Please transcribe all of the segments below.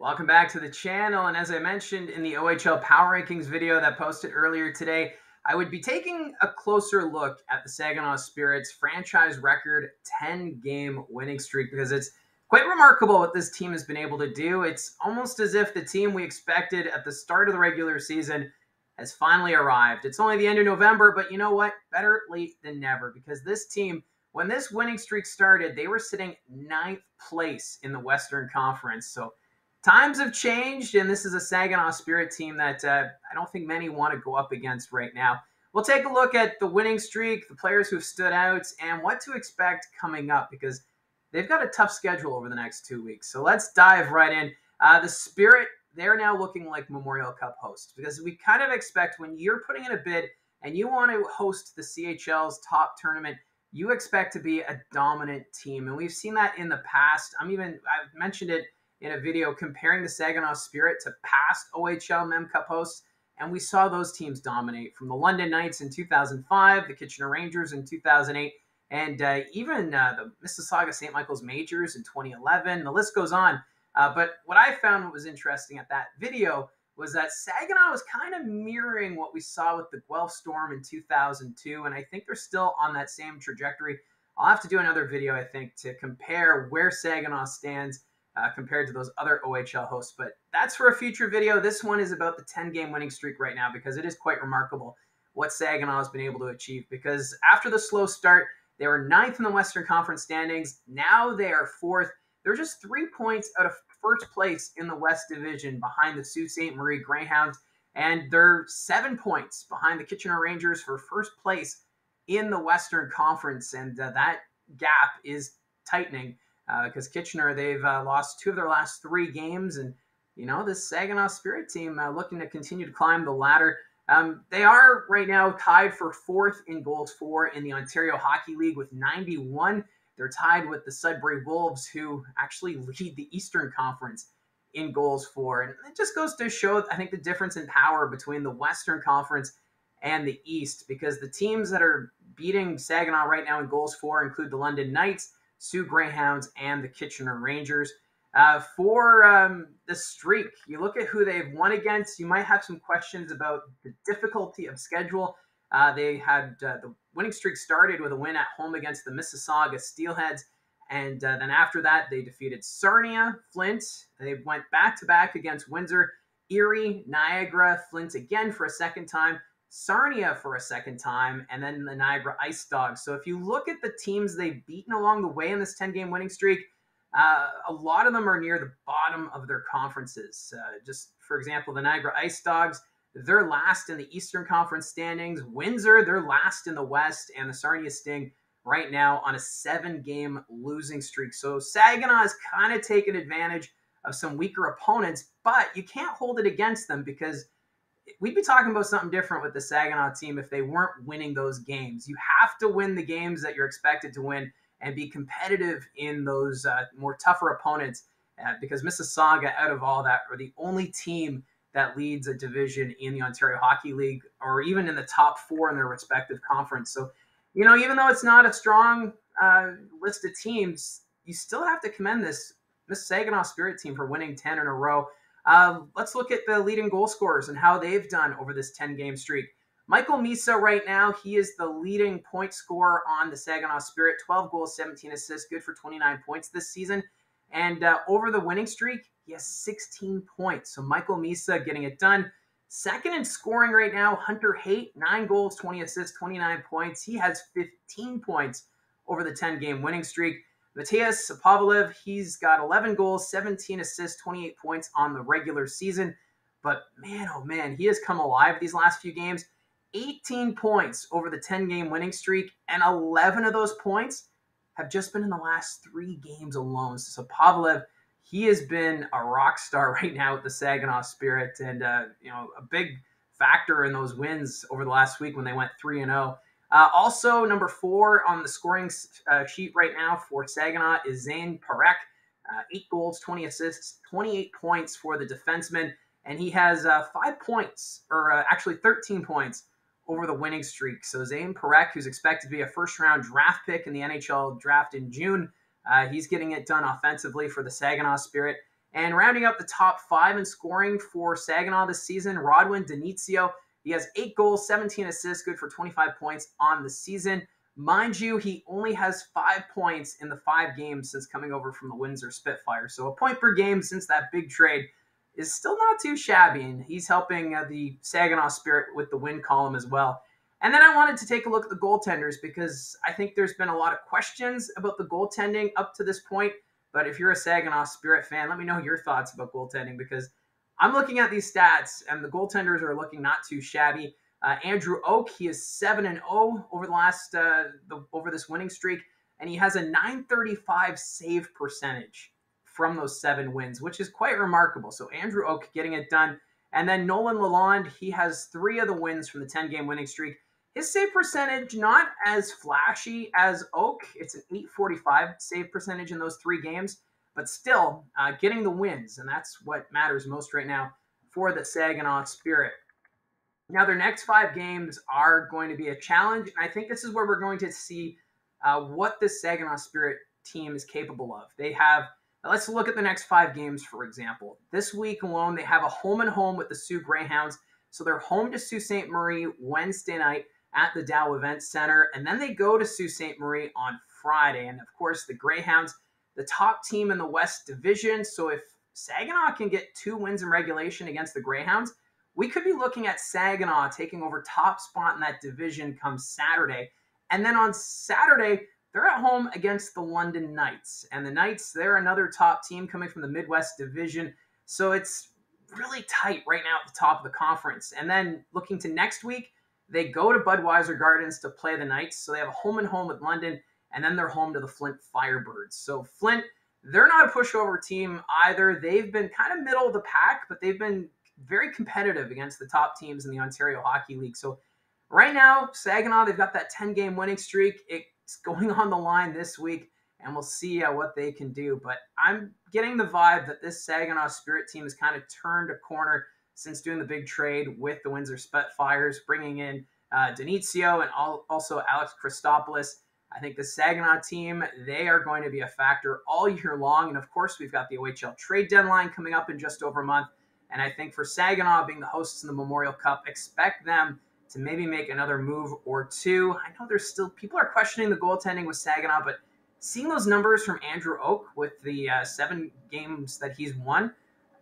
Welcome back to the channel, and as I mentioned in the OHL Power Rankings video that posted earlier today, I would be taking a closer look at the Saginaw Spirit's franchise record 10-game winning streak because it's quite remarkable what this team has been able to do. It's almost as if the team we expected at the start of the regular season has finally arrived. It's only the end of November, but you know what? Better late than never, because this team, when this winning streak started, they were sitting 9th place in the Western Conference. So times have changed, and this is a Saginaw Spirit team that I don't think many want to go up against right now. We'll take a look at the winning streak, the players who've stood out, and what to expect coming up, because they've got a tough schedule over the next 2 weeks. So let's dive right in. The Spirit, they're now looking like Memorial Cup hosts, because we kind of expect when you're putting in a bid and you want to host the CHL's top tournament, you expect to be a dominant team. And we've seen that in the past. I've mentioned it in a video comparing the Saginaw Spirit to past OHL Mem Cup hosts, and we saw those teams dominate, from the London Knights in 2005, the Kitchener Rangers in 2008, and even the Mississauga St. Michael's Majors in 2011. The list goes on. But what I found was interesting at that video was that Saginaw was kind of mirroring what we saw with the Guelph Storm in 2002, and I think they're still on that same trajectory. I'll have to do another video, I think, to compare where Saginaw stands compared to those other OHL hosts. But that's for a future video. This one is about the 10-game winning streak right now, because it is quite remarkable what Saginaw has been able to achieve. Because after the slow start, they were 9th in the Western Conference standings. Now they are 4th. They're just 3 points out of first place in the West Division behind the Sault Ste. Marie Greyhounds, and they're 7 points behind the Kitchener Rangers for first place in the Western Conference. And that gap is tightening, because Kitchener, they've lost 2 of their last 3 games. And, you know, this Saginaw Spirit team looking to continue to climb the ladder. They are right now tied for 4th in goals for in the Ontario Hockey League with 91. They're tied with the Sudbury Wolves, who actually lead the Eastern Conference in goals for. And it just goes to show, I think, the difference in power between the Western Conference and the East, because the teams that are beating Saginaw right now in goals for include the London Knights, Sault Greyhounds, and the Kitchener Rangers. For the streak, you look at who they've won against, you might have some questions about the difficulty of schedule. They had the winning streak started with a win at home against the Mississauga Steelheads, and then after that, they defeated Sarnia, Flint. They went back-to-back against Windsor, Erie, Niagara, Flint again for a second time, Sarnia for a second time, and then the Niagara Ice Dogs. So if you look at the teams they've beaten along the way in this 10-game winning streak, a lot of them are near the bottom of their conferences. Just for example, the Niagara Ice Dogs, they're last in the Eastern Conference standings. Windsor, they're last in the West, and the Sarnia Sting right now on a 7-game losing streak. So Saginaw has kind of taken advantage of some weaker opponents, but you can't hold it against them, because we'd be talking about something different with the Saginaw team if they weren't winning those games. You have to win the games that you're expected to win and be competitive in those more tougher opponents, because Mississauga, out of all that, are the only team that leads a division in the Ontario Hockey League, or even in the top 4 in their respective conference. So, you know, even though it's not a strong list of teams, you still have to commend this Saginaw Spirit team for winning 10 in a row. Let's look at the leading goal scorers and how they've done over this 10-game streak. Michael Misa right now, he is the leading point scorer on the Saginaw Spirit. 12 goals, 17 assists, good for 29 points this season. And over the winning streak, he has 16 points. So Michael Misa getting it done. Second in scoring right now, Hunter Haight, 9 goals, 20 assists, 29 points. He has 15 points over the 10-game winning streak. Matthias Pavlev, he's got 11 goals, 17 assists, 28 points on the regular season. But man, oh man, he has come alive these last few games. 18 points over the 10-game winning streak, and 11 of those points have just been in the last 3 games alone. So Pavlev, he has been a rock star right now with the Saginaw Spirit, and you know, a big factor in those wins over the last week when they went 3-0. Also, number 4 on the scoring sheet right now for Saginaw is Zane Parek. 8 goals, 20 assists, 28 points for the defenseman, and he has 5 points, or actually 13 points over the winning streak. So Zane Parek, who's expected to be a first-round draft pick in the NHL draft in June, he's getting it done offensively for the Saginaw Spirit. And rounding up the top 5 in scoring for Saginaw this season, Rodwin Denizio. He has 8 goals, 17 assists, good for 25 points on the season. Mind you, he only has 5 points in the 5 games since coming over from the Windsor Spitfire. So a point per game since that big trade is still not too shabby, and he's helping the Saginaw Spirit with the win column as well. And then I wanted to take a look at the goaltenders because I think there's been a lot of questions about the goaltending up to this point. But if you're a Saginaw Spirit fan, let me know your thoughts about goaltending because I'm looking at these stats and the goaltenders are looking not too shabby. Andrew Oak, he is 7-0 over the last over this winning streak, and he has a .935 save percentage from those 7 wins, which is quite remarkable. So Andrew Oak getting it done. And then Nolan Lalonde, he has 3 of the wins from the 10-game winning streak. His save percentage, not as flashy as Oak. It's an .845 save percentage in those 3 games, but still getting the wins, and that's what matters most right now for the Saginaw Spirit. Now, their next 5 games are going to be a challenge, and I think this is where we're going to see what this Saginaw Spirit team is capable of. They have, let's look at the next 5 games, for example. This week alone, they have a home-and-home with the Sioux Greyhounds, so they're home to Sault Ste. Marie Wednesday night at the Dow Event Center, and then they go to Sault Ste. Marie on Friday. And of course, the Greyhounds, the top team in the West Division. So if Saginaw can get 2 wins in regulation against the Greyhounds, we could be looking at Saginaw taking over top spot in that division come Saturday. And then on Saturday, they're at home against the London Knights. And the Knights, they're another top team coming from the Midwest Division. So it's really tight right now at the top of the conference. And then looking to next week, they go to Budweiser Gardens to play the Knights. So they have a home-and-home with London, and then they're home to the Flint Firebirds. So Flint, they're not a pushover team either. They've been kind of middle of the pack, but they've been very competitive against the top teams in the Ontario Hockey League. So right now, Saginaw, they've got that 10-game winning streak. It's going on the line this week, and we'll see what they can do. But I'm getting the vibe that this Saginaw Spirit team has kind of turned a corner since doing the big trade with the Windsor Spitfires, bringing in Denizio and also Alex Christopoulos. I think the Saginaw team, they are going to be a factor all year long. And of course, we've got the OHL trade deadline coming up in just over a month. And I think for Saginaw being the hosts in the Memorial Cup, expect them to maybe make another move or 2. I know there's still people are questioning the goaltending with Saginaw, but seeing those numbers from Andrew Oak with the 7 games that he's won,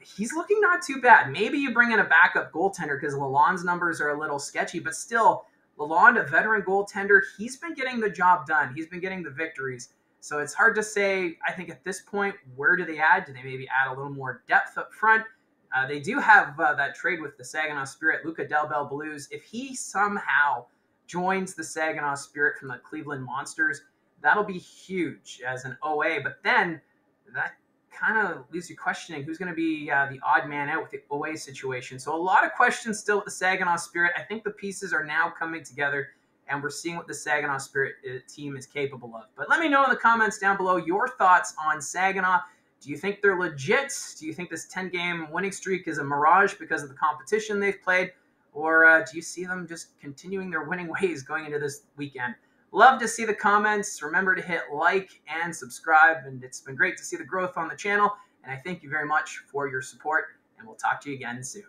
he's looking not too bad. Maybe you bring in a backup goaltender because Lalonde's numbers are a little sketchy, but still, Lalonde, a veteran goaltender, he's been getting the job done. He's been getting the victories. So it's hard to say, I think at this point, where do they add? Do they maybe add a little more depth up front? They do have that trade with the Saginaw Spirit, Luca Delbel Blues. If he somehow joins the Saginaw Spirit from the Cleveland Monsters, that'll be huge as an OA. But then that kind of leaves you questioning who's going to be the odd man out with the OA situation. So a lot of questions still with the Saginaw Spirit. I think the pieces are now coming together, and we're seeing what the Saginaw Spirit team is capable of. But let me know in the comments down below your thoughts on Saginaw. Do you think they're legit? Do you think this 10-game winning streak is a mirage because of the competition they've played? Or do you see them just continuing their winning ways going into this weekend? Love to see the comments. Remember to hit like and subscribe. And it's been great to see the growth on the channel. And I thank you very much for your support. And we'll talk to you again soon.